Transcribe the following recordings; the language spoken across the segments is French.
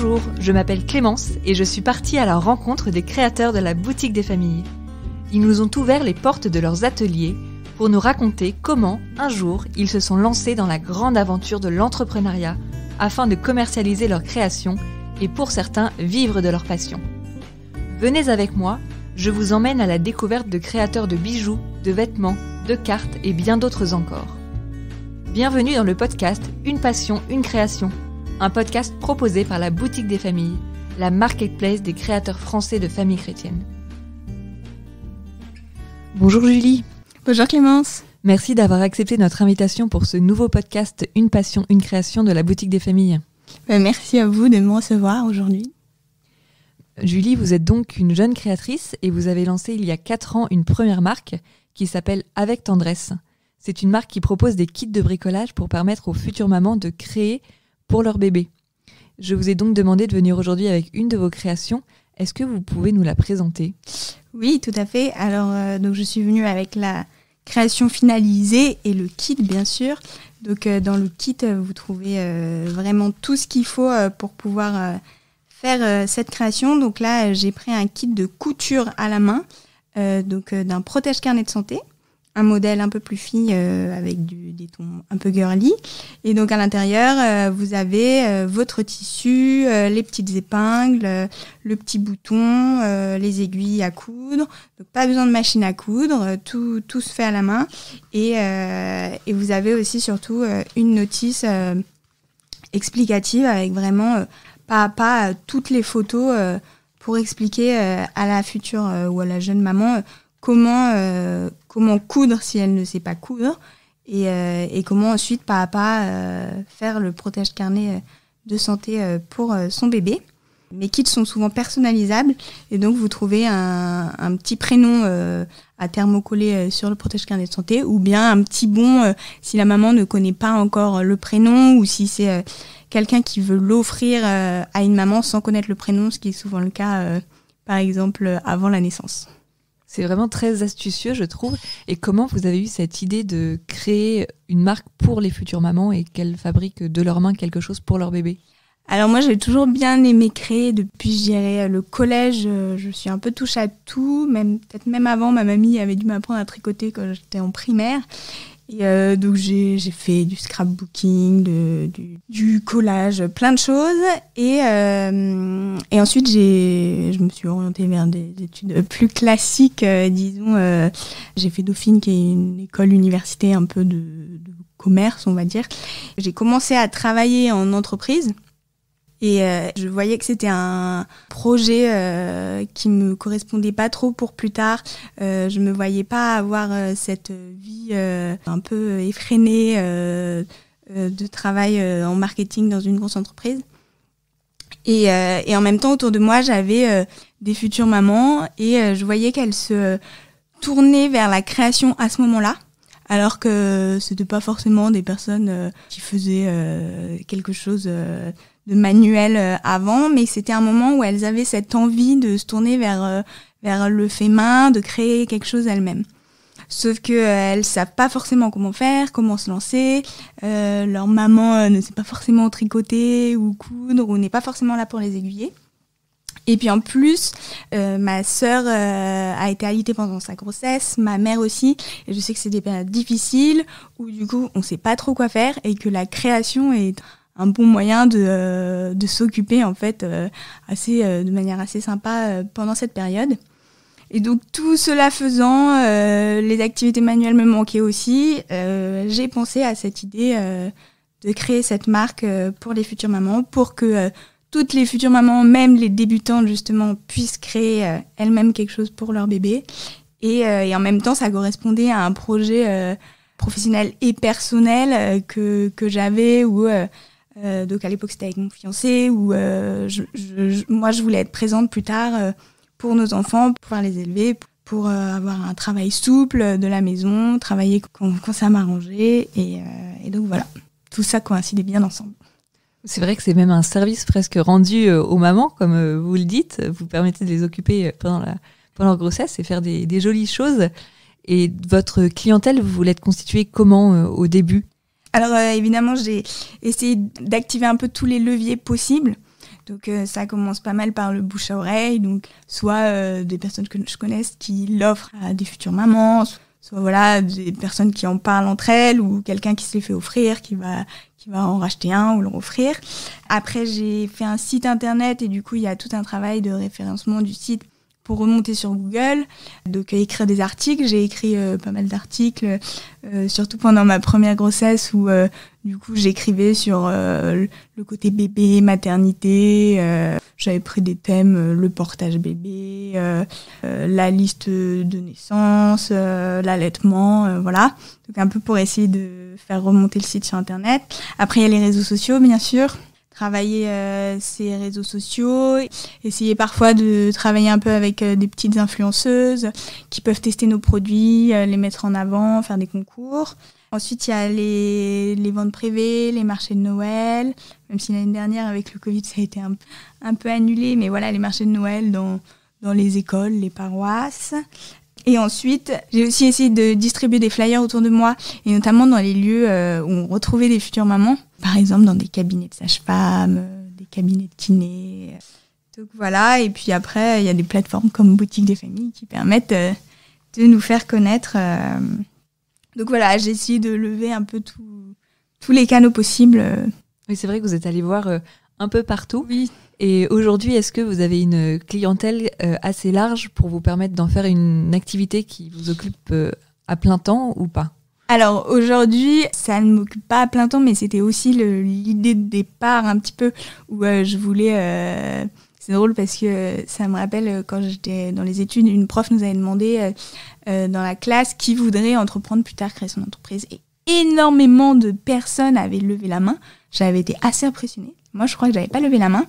Bonjour, je m'appelle Clémence et je suis partie à la rencontre des créateurs de la boutique des familles. Ils nous ont ouvert les portes de leurs ateliers pour nous raconter comment, un jour, ils se sont lancés dans la grande aventure de l'entrepreneuriat afin de commercialiser leurs créations et pour certains, vivre de leur passion. Venez avec moi, je vous emmène à la découverte de créateurs de bijoux, de vêtements, de cartes et bien d'autres encore. Bienvenue dans le podcast Une passion, une création, un podcast proposé par la boutique des familles, la marketplace des créateurs français de familles chrétiennes. Bonjour Julie. Bonjour Clémence. Merci d'avoir accepté notre invitation pour ce nouveau podcast Une passion, une création de la boutique des familles. Merci à vous de me recevoir aujourd'hui. Julie, vous êtes donc une jeune créatrice et vous avez lancé il y a 4 ans une première marque qui s'appelle Avec Tendresse. C'est une marque qui propose des kits de bricolage pour permettre aux futures mamans de créer pour leur bébé. Je vous ai donc demandé de venir aujourd'hui avec une de vos créations. Est-ce que vous pouvez nous la présenter ? Oui, tout à fait. Alors, donc je suis venue avec la création finalisée et le kit, bien sûr. Donc, dans le kit, vous trouvez vraiment tout ce qu'il faut pour pouvoir faire cette création. Donc là, j'ai pris un kit de couture à la main, d'un protège-carnet de santé, un modèle un peu plus fille avec des tons un peu girly. Et donc à l'intérieur, vous avez votre tissu, les petites épingles, le petit bouton, les aiguilles à coudre. Donc pas besoin de machine à coudre, tout se fait à la main. Et vous avez aussi surtout une notice explicative avec vraiment pas à pas toutes les photos pour expliquer à la future ou à la jeune maman comment coudre si elle ne sait pas coudre et comment ensuite pas à pas faire le protège-carnet de santé pour son bébé. Mes kits sont souvent personnalisables et donc vous trouvez un petit prénom à thermocoller sur le protège-carnet de santé ou bien un petit bon si la maman ne connaît pas encore le prénom ou si c'est quelqu'un qui veut l'offrir à une maman sans connaître le prénom, ce qui est souvent le cas par exemple avant la naissance. C'est vraiment très astucieux, je trouve. Et comment vous avez eu cette idée de créer une marque pour les futures mamans et qu'elles fabriquent de leurs mains quelque chose pour leur bébé ? Alors moi, j'ai toujours bien aimé créer depuis, je dirais, le collège. Je suis un peu touche à tout, peut-être même avant, ma mamie avait dû m'apprendre à tricoter quand j'étais en primaire. Et donc j'ai fait du scrapbooking, du collage, plein de choses. Et ensuite, je me suis orientée vers des études plus classiques, disons. J'ai fait Dauphine, qui est une école université un peu de commerce, on va dire. J'ai commencé à travailler en entreprise. Et je voyais que c'était un projet qui me correspondait pas trop pour plus tard. Je me voyais pas avoir cette vie un peu effrénée de travail en marketing dans une grosse entreprise. Et en même temps, autour de moi, j'avais des futures mamans et je voyais qu'elles se tournaient vers la création à ce moment-là. Alors que c'était pas forcément des personnes qui faisaient quelque chose de manuel avant, mais c'était un moment où elles avaient cette envie de se tourner vers le fait main, de créer quelque chose elles-mêmes. Sauf qu'elles savent pas forcément comment faire, comment se lancer, leur maman ne sait pas forcément tricoter ou coudre, ou n'est pas forcément là pour les aiguiller. Et puis en plus, ma sœur a été alitée pendant sa grossesse, ma mère aussi, et je sais que c'est des périodes difficiles où du coup on sait pas trop quoi faire et que la création est un bon moyen de s'occuper en fait de manière assez sympa pendant cette période. Et donc tout cela faisant, les activités manuelles me manquaient aussi. J'ai pensé à cette idée de créer cette marque pour les futures mamans, pour que toutes les futures mamans, même les débutantes justement, puissent créer elles-mêmes quelque chose pour leur bébé. Et en même temps, ça correspondait à un projet professionnel et personnel que j'avais où donc à l'époque c'était avec mon fiancé où moi je voulais être présente plus tard pour nos enfants, pour pouvoir les élever, pour avoir un travail souple de la maison, travailler quand ça m'arrangeait et donc voilà, tout ça coïncidait bien ensemble. C'est vrai que c'est même un service presque rendu aux mamans, comme vous le dites. Vous permettez de les occuper pendant leur grossesse et faire des jolies choses. Et votre clientèle, vous l'êtes constituée comment au début ? Alors évidemment, j'ai essayé d'activer un peu tous les leviers possibles. Donc ça commence pas mal par le bouche à oreille, donc soit des personnes que je connaisse qui l'offrent à des futures mamans, soit voilà des personnes qui en parlent entre elles ou quelqu'un qui se les fait offrir, qui va en racheter un ou leur offrir. Après j'ai fait un site internet et du coup il y a tout un travail de référencement du site pour remonter sur Google, donc écrire des articles. J'ai écrit pas mal d'articles, surtout pendant ma première grossesse où du coup j'écrivais sur le côté bébé, maternité. J'avais pris des thèmes, le portage bébé, la liste de naissance, l'allaitement, voilà. Donc un peu pour essayer de faire remonter le site sur Internet. Après il y a les réseaux sociaux bien sûr. Travailler ces réseaux sociaux, essayer parfois de travailler un peu avec des petites influenceuses qui peuvent tester nos produits, les mettre en avant, faire des concours. Ensuite, il y a les ventes privées, les marchés de Noël, même si l'année dernière, avec le Covid, ça a été un peu annulé, mais voilà, les marchés de Noël dans les écoles, les paroisses. Et ensuite, j'ai aussi essayé de distribuer des flyers autour de moi, et notamment dans les lieux où on retrouvait des futures mamans. Par exemple, dans des cabinets de sage-femme, des cabinets de kiné. Donc voilà, et puis après, il y a des plateformes comme Boutique des familles qui permettent de nous faire connaître. Donc voilà, j'ai essayé de lever un peu tous les canaux possibles. Oui, c'est vrai que vous êtes allé voir un peu partout. Oui. Et aujourd'hui, est-ce que vous avez une clientèle assez large pour vous permettre d'en faire une activité qui vous occupe à plein temps ou pas ? Alors aujourd'hui, ça ne m'occupe pas à plein temps, mais c'était aussi l'idée de départ un petit peu où je voulais... c'est drôle parce que ça me rappelle quand j'étais dans les études, une prof nous avait demandé dans la classe qui voudrait entreprendre plus tard, créer son entreprise. Et énormément de personnes avaient levé la main. J'avais été assez impressionnée. Moi, je crois que j'avais pas levé la main.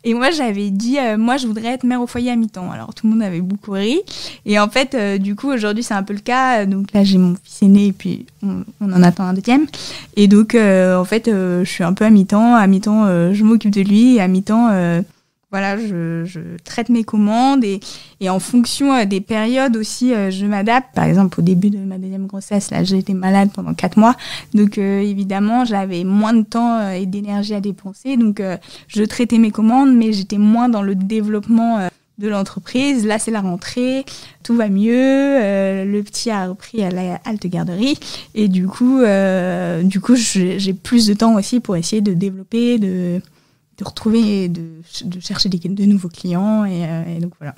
Et moi, j'avais dit, moi, je voudrais être mère au foyer à mi-temps. Alors, tout le monde avait beaucoup ri. Et en fait, du coup, aujourd'hui, c'est un peu le cas. Donc là, j'ai mon fils aîné et puis on en attend un deuxième. Et donc, en fait, je suis un peu à mi-temps. À mi-temps, je m'occupe de lui. Et à mi-temps, voilà, je traite mes commandes. Et en fonction des périodes aussi, je m'adapte. Par exemple, au début de ma deuxième grossesse, là, j'ai été malade pendant 4 mois. Donc, évidemment, j'avais moins de temps et d'énergie à dépenser. Donc, je traitais mes commandes, mais j'étais moins dans le développement de l'entreprise. Là, c'est la rentrée, tout va mieux. Le petit a repris à la halte garderie. Et du coup, j'ai plus de temps aussi pour essayer de développer, de retrouver et de chercher de nouveaux clients. Et donc, voilà.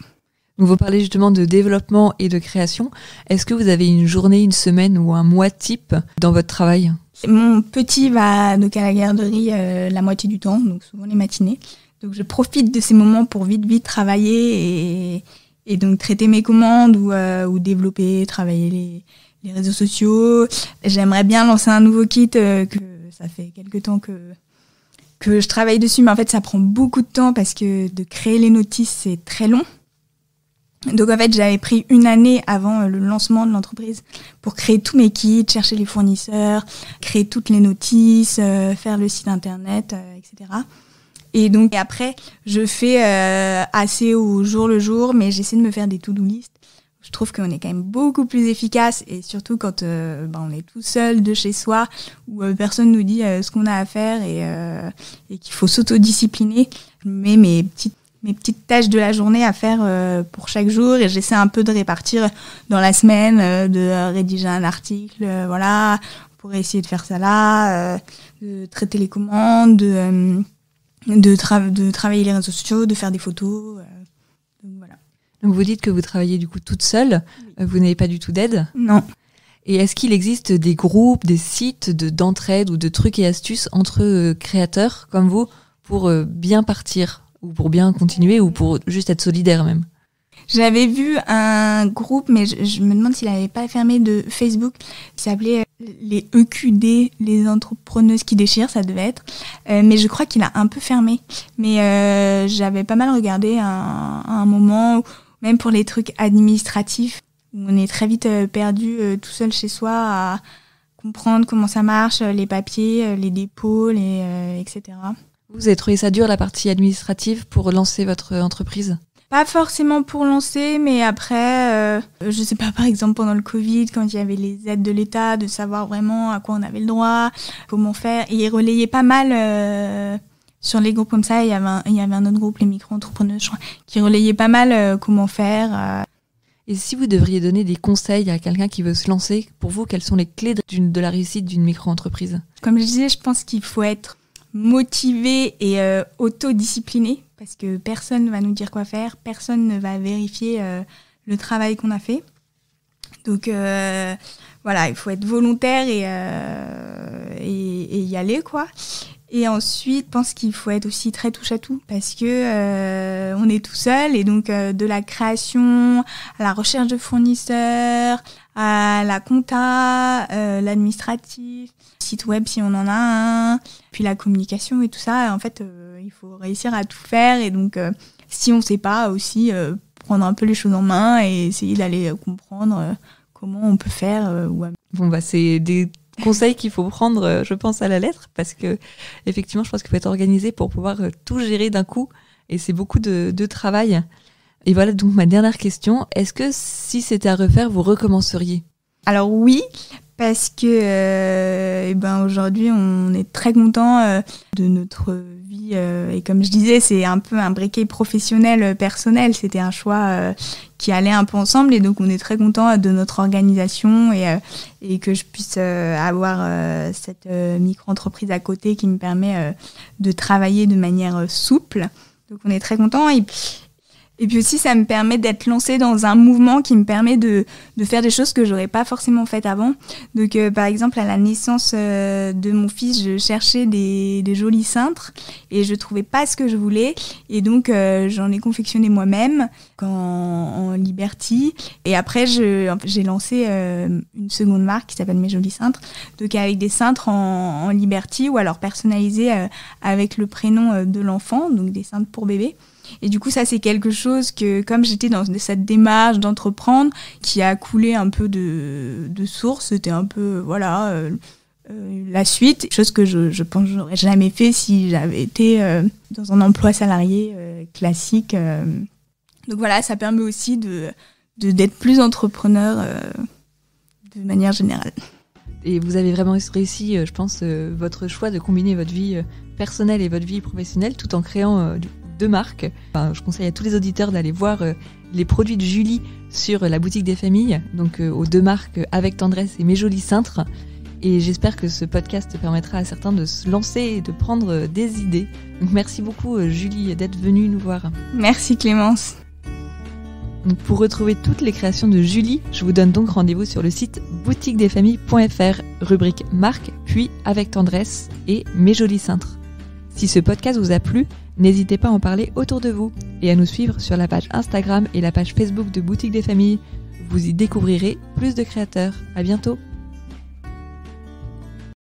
Donc vous parlez justement de développement et de création. Est-ce que vous avez une journée, une semaine ou un mois type dans votre travail ? Mon petit va donc à la garderie la moitié du temps, donc souvent les matinées. Donc je profite de ces moments pour vite travailler et donc traiter mes commandes ou développer, travailler les réseaux sociaux. J'aimerais bien lancer un nouveau kit que ça fait quelques temps que je travaille dessus, mais en fait ça prend beaucoup de temps parce que de créer les notices c'est très long. Donc en fait j'avais pris 1 année avant le lancement de l'entreprise pour créer tous mes kits, chercher les fournisseurs, créer toutes les notices, faire le site internet, etc. Et donc après je fais assez au jour le jour, mais j'essaie de me faire des to-do list. Je trouve qu'on est quand même beaucoup plus efficace et surtout quand on est tout seul de chez soi où personne nous dit ce qu'on a à faire et qu'il faut s'autodiscipliner. Je mets mes petites tâches de la journée à faire pour chaque jour et j'essaie un peu de répartir dans la semaine, de rédiger un article, voilà, pour essayer de faire ça là, de traiter les commandes, de travailler les réseaux sociaux, de faire des photos, donc voilà. Donc vous dites que vous travaillez du coup toute seule, oui. Vous n'avez pas du tout d'aide ? Non. Et est-ce qu'il existe des groupes, des sites d'entraide ou de trucs et astuces entre créateurs comme vous pour bien partir ou pour bien continuer ou pour juste être solidaire même ? J'avais vu un groupe, mais je me demande s'il n'avait pas fermé, de Facebook, qui s'appelait les EQD, les entrepreneuses qui déchirent, ça devait être. Mais je crois qu'il a un peu fermé. Mais j'avais pas mal regardé à un moment, même pour les trucs administratifs, où on est très vite perdu tout seul chez soi à comprendre comment ça marche, les papiers, les dépôts, etc. Vous avez trouvé ça dur, la partie administrative, pour lancer votre entreprise ? Pas forcément pour lancer, mais après, je sais pas, par exemple pendant le Covid, quand il y avait les aides de l'État, de savoir vraiment à quoi on avait le droit, comment faire. Et ils relayaient pas mal sur les groupes comme ça, il y avait un autre groupe, les micro-entrepreneurs, je crois, qui relayait pas mal comment faire. Et si vous devriez donner des conseils à quelqu'un qui veut se lancer, pour vous, quelles sont les clés de la réussite d'une micro-entreprise ? Comme je disais, je pense qu'il faut être motivé et autodiscipliné, parce que personne ne va nous dire quoi faire, personne ne va vérifier le travail qu'on a fait. Donc voilà, il faut être volontaire et y aller, quoi. Et ensuite, je pense qu'il faut être aussi très touche-à-tout, parce que on est tout seul, et donc de la création à la recherche de fournisseurs, à la compta, l'administratif, site web si on en a un, puis la communication et tout ça. En fait, il faut réussir à tout faire, et donc si on ne sait pas aussi, prendre un peu les choses en main et essayer d'aller comprendre comment on peut faire. Bon, c'est des conseils qu'il faut prendre, je pense, à la lettre, parce que effectivement, je pense qu'il faut être organisé pour pouvoir tout gérer d'un coup, et c'est beaucoup de travail. Et voilà donc ma dernière question. Est-ce que si c'était à refaire, vous recommenceriez ? Alors oui, parce que aujourd'hui, on est très content de notre vie. Et comme je disais, c'est un peu un briquet professionnel, personnel. C'était un choix qui allait un peu ensemble. Et donc, on est très content de notre organisation et que je puisse avoir cette micro-entreprise à côté qui me permet de travailler de manière souple. Donc, on est très content. Et puis aussi, ça me permet d'être lancée dans un mouvement qui me permet de faire des choses que j'aurais pas forcément faites avant. Donc, par exemple, à la naissance de mon fils, je cherchais des jolis cintres et je trouvais pas ce que je voulais. Et donc, j'en ai confectionné moi-même en Liberty. Et après, j'ai lancé une seconde marque qui s'appelle Mes Jolis Cintres. Donc, avec des cintres en Liberty ou alors personnalisés avec le prénom de l'enfant, donc des cintres pour bébé. Et du coup, ça, c'est quelque chose que, comme j'étais dans cette démarche d'entreprendre, qui a coulé un peu de source, c'était un peu, la suite. Chose que je pense que je n'aurais jamais fait si j'avais été dans un emploi salarié classique. Donc voilà, ça permet aussi d'être plus entrepreneur de manière générale. Et vous avez vraiment réussi, je pense, votre choix de combiner votre vie personnelle et votre vie professionnelle tout en créant 2 marques. Enfin, je conseille à tous les auditeurs d'aller voir les produits de Julie sur la boutique des familles, donc aux 2 marques Avec Tendresse et Mes Jolis Cintres. Et j'espère que ce podcast permettra à certains de se lancer et de prendre des idées. Donc merci beaucoup Julie d'être venue nous voir. Merci Clémence. Donc pour retrouver toutes les créations de Julie, je vous donne donc rendez-vous sur le site boutiquedesfamilles.fr, rubrique marque, puis Avec Tendresse et Mes Jolis Cintres. Si ce podcast vous a plu, n'hésitez pas à en parler autour de vous et à nous suivre sur la page Instagram et la page Facebook de Boutique des Familles. Vous y découvrirez plus de créateurs. À bientôt!